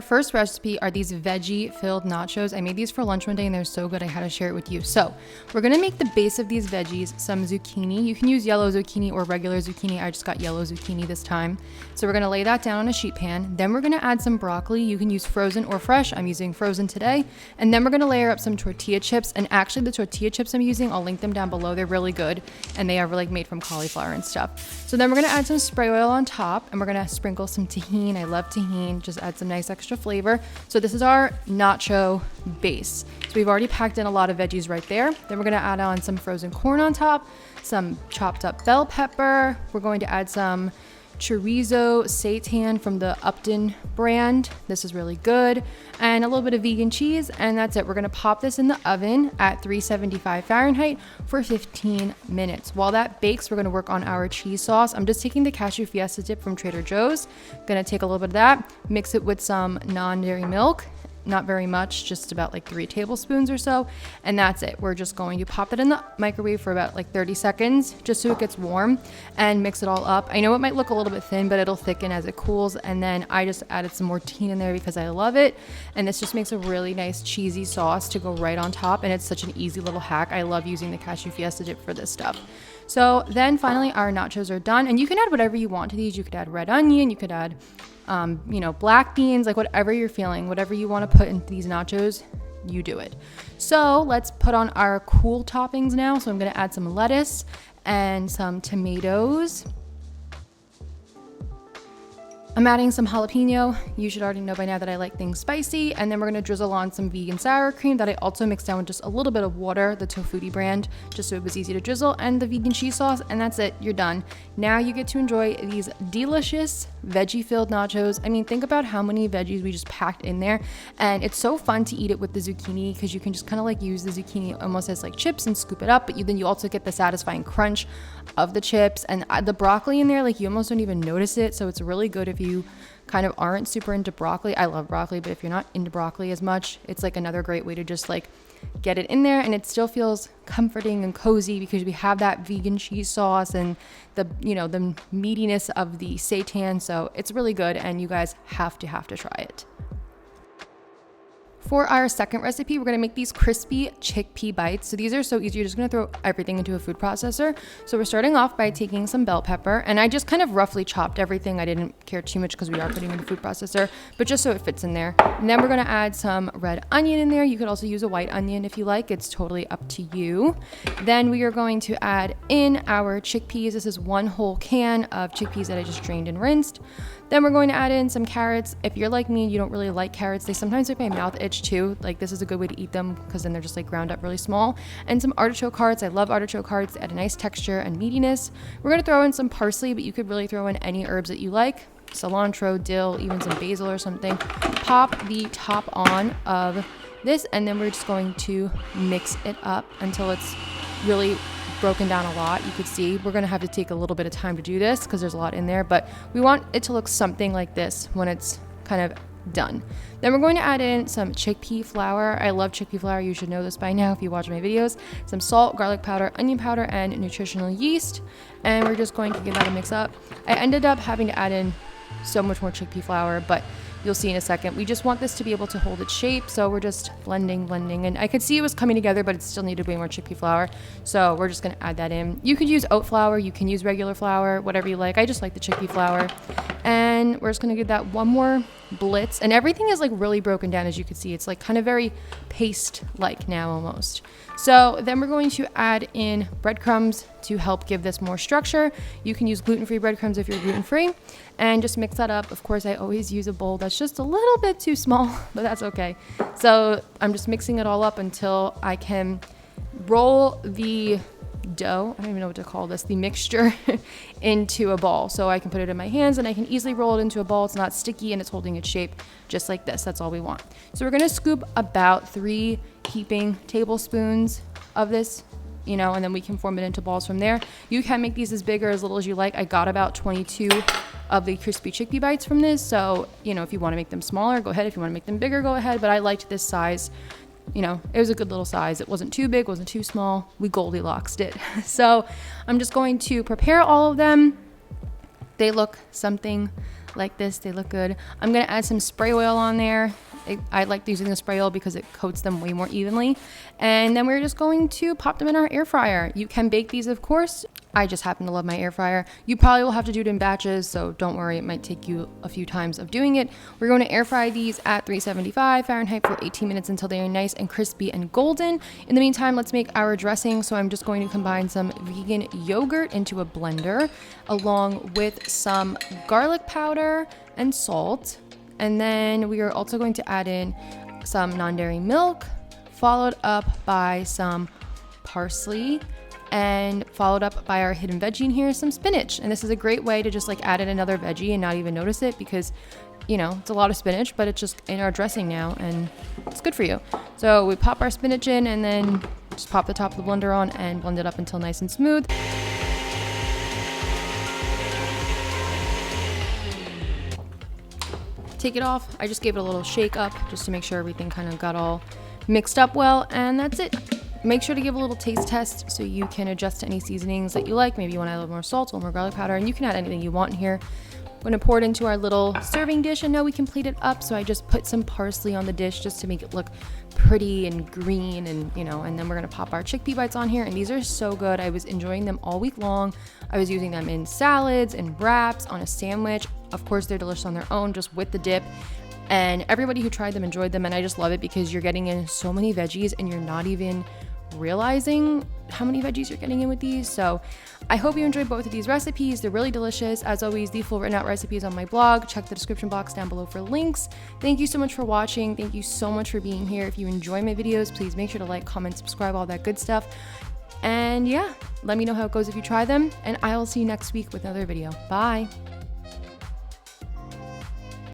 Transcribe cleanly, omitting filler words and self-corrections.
first recipe are these veggie filled nachos. I made these for lunch one day and they're so good I had to share it with you. So we're gonna make the base of these veggies some zucchini. You can use yellow zucchini or regular zucchini. I just got yellow zucchini this time. So we're gonna lay that down on a sheet pan. Then we're gonna add some broccoli. You can use frozen or fresh. I'm using frozen today. And then we're gonna layer up some tortilla chips. And actually the tortilla chips I'm using, I'll link them down below. They're really good and they are like made from cauliflower and stuff. So then we're gonna add some spray oil on top and we're gonna sprinkle some Tajin. I love Tajin, just add some nice extra flavor. So this is our nacho base. So we've already packed in a lot of veggies right there. Then we're gonna add on some frozen corn on top, some chopped up bell pepper. We're going to add some chorizo seitan from the Upton brand. This is really good. And a little bit of vegan cheese, and that's it. We're gonna pop this in the oven at 375 Fahrenheit for 15 minutes. While that bakes, we're gonna work on our cheese sauce. I'm just taking the cashew fiesta dip from Trader Joe's. Gonna take a little bit of that, mix it with some non-dairy milk. Not very much, just about like 3 tablespoons or so. And that's it. We're just going to pop it in the microwave for about like 30 seconds, just so it gets warm, and mix it all up. I know it might look a little bit thin, but it'll thicken as it cools. And then I just added some more Tajin in there because I love it. And this just makes a really nice cheesy sauce to go right on top. And it's such an easy little hack. I love using the cashew fiesta dip for this stuff. So then finally our nachos are done, and you can add whatever you want to these. You could add red onion, you could add black beans, like whatever you're feeling, whatever you want to put into these nachos, you do it. So let's put on our cool toppings now. So I'm going to add some lettuce and some tomatoes. I'm adding some jalapeno. You should already know by now that I like things spicy. And then we're gonna drizzle on some vegan sour cream that I also mixed down with just a little bit of water, the Tofutti brand, just so it was easy to drizzle, and the vegan cheese sauce, and that's it, you're done. Now you get to enjoy these delicious veggie filled nachos. I mean, think about how many veggies we just packed in there. And it's so fun to eat it with the zucchini because you can just kind of like use the zucchini almost as like chips and scoop it up, but then you also get the satisfying crunch of the chips, and the broccoli in there, like you almost don't even notice it. So it's really good if you kind of aren't super into broccoli. I love broccoli, but if you're not into broccoli as much, it's like another great way to just like get it in there, and it still feels comforting and cozy because we have that vegan cheese sauce and the meatiness of the seitan. So it's really good, and you guys have to try it. For our second recipe, we're gonna make these crispy chickpea bites. So these are so easy. You're just gonna throw everything into a food processor. So we're starting off by taking some bell pepper, and I just kind of roughly chopped everything. I didn't care too much because we are putting it in a food processor, but just so it fits in there. And then we're gonna add some red onion in there. You could also use a white onion if you like. It's totally up to you. Then we are going to add in our chickpeas. This is 1 whole can of chickpeas that I just drained and rinsed. Then we're going to add in some carrots. If you're like me and you don't really like carrots, they sometimes make my mouth itch too. Like this is a good way to eat them because then they're just like ground up really small. And some artichoke hearts. I love artichoke hearts. They add a nice texture and meatiness. We're going to throw in some parsley, but you could really throw in any herbs that you like. Cilantro, dill, even some basil or something. Pop the top on of this, and then we're just going to mix it up until it's really broken down a lot. You could see we're gonna have to take a little bit of time to do this because there's a lot in there, but we want it to look something like this when it's kind of done. Then we're going to add in some chickpea flour. I love chickpea flour. You should know this by now if you watch my videos. Some salt, garlic powder, onion powder, and nutritional yeast. And we're just going to give that a mix up. I ended up having to add in so much more chickpea flour, but you'll see in a second. We just want this to be able to hold its shape, so we're just blending, and I could see it was coming together, but it still needed way more chickpea flour, so we're just gonna add that in. You could use oat flour, you can use regular flour, whatever you like. I just like the chickpea flour, and we're just gonna give that one more blitz, and everything is like really broken down. As you can see, it's like kind of very paste-like now almost. So then we're going to add in breadcrumbs to help give this more structure. You can use gluten-free breadcrumbs if you're gluten-free, and just mix that up. Of course, I always use a bowl that's just a little bit too small, but that's okay. So I'm just mixing it all up until I can roll the dough, I don't even know what to call this, the mixture into a ball. So I can put it in my hands and I can easily roll it into a ball. It's not sticky and it's holding its shape just like this. That's all we want. So we're gonna scoop about 3 heaping tablespoons of this, and then we can form it into balls from there. You can make these as big or as little as you like. I got about 22 of the crispy chickpea bites from this. So, if you want to make them smaller, go ahead. If you want to make them bigger, go ahead. But I liked this size. It was a good little size. It wasn't too big, wasn't too small. We Goldilocksed it. So I'm just going to prepare all of them. They look something like this. They look good. I'm gonna add some spray oil on there. I like using the spray oil because it coats them way more evenly. And then we're just going to pop them in our air fryer. You can bake these, of course. I just happen to love my air fryer. You probably will have to do it in batches, so don't worry, it might take you a few times of doing it. We're going to air fry these at 375 Fahrenheit for 18 minutes until they are nice and crispy and golden. In the meantime, let's make our dressing. So I'm just going to combine some vegan yogurt into a blender along with some garlic powder and salt. And then we are also going to add in some non-dairy milk, followed up by some parsley, and followed up by our hidden veggie in here, some spinach. And this is a great way to just like add in another veggie and not even notice it, because you know, it's a lot of spinach, but it's just in our dressing now and it's good for you. So we pop our spinach in and then just pop the top of the blender on and blend it up until nice and smooth. Take it off. I just gave it a little shake up just to make sure everything kind of got all mixed up well, and that's it. Make sure to give a little taste test so you can adjust to any seasonings that you like. Maybe you want to add a little more salt, a little more garlic powder, and you can add anything you want in here. I'm going to pour it into our little serving dish, and now we can plate it up. So I just put some parsley on the dish just to make it look pretty and green, and you know, and then we're going to pop our chickpea bites on here, and these are so good. I was enjoying them all week long. I was using them in salads and wraps, on a sandwich. Of course, they're delicious on their own, just with the dip. And everybody who tried them enjoyed them, and I just love it because you're getting in so many veggies and you're not even realizing how many veggies you're getting in with these. So I hope you enjoyed both of these recipes. They're really delicious. As always, the full written out recipes on my blog. Check the description box down below for links. Thank you so much for watching. Thank you so much for being here. If you enjoy my videos, please make sure to like, comment, subscribe, all that good stuff. And yeah, let me know how it goes if you try them, and I will see you next week with another video. Bye.